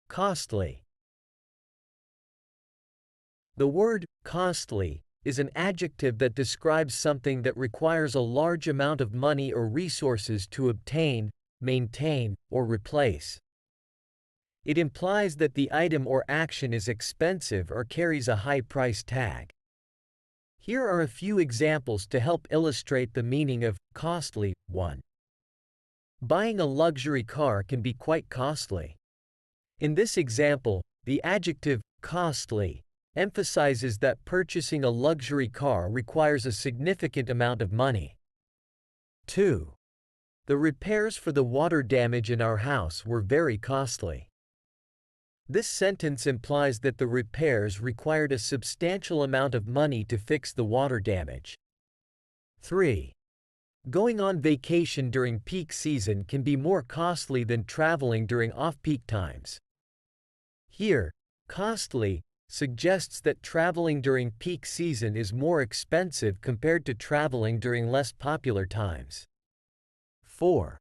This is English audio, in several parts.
Costly. The word costly is an adjective that describes something that requires a large amount of money or resources to obtain, maintain, or replace. It implies that the item or action is expensive or carries a high price tag. Here are a few examples to help illustrate the meaning of costly. 1. Buying a luxury car can be quite costly. In this example, the adjective costly emphasizes that purchasing a luxury car requires a significant amount of money. 2. The repairs for the water damage in our house were very costly. This sentence implies that the repairs required a substantial amount of money to fix the water damage. 3. Going on vacation during peak season can be more costly than traveling during off-peak times. Here, costly suggests that traveling during peak season is more expensive compared to traveling during less popular times. 4.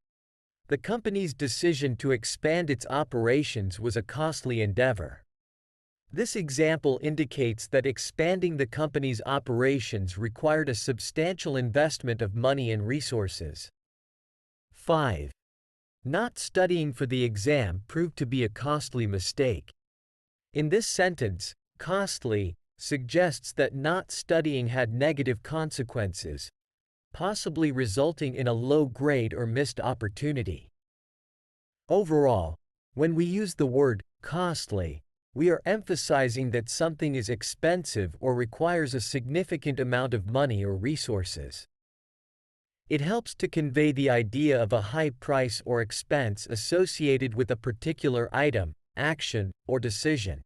The company's decision to expand its operations was a costly endeavor. This example indicates that expanding the company's operations required a substantial investment of money and resources. 5. Not studying for the exam proved to be a costly mistake. In this sentence, costly suggests that not studying had negative consequences, possibly resulting in a low grade or missed opportunity. Overall, when we use the word costly, we are emphasizing that something is expensive or requires a significant amount of money or resources. It helps to convey the idea of a high price or expense associated with a particular item, action, or decision.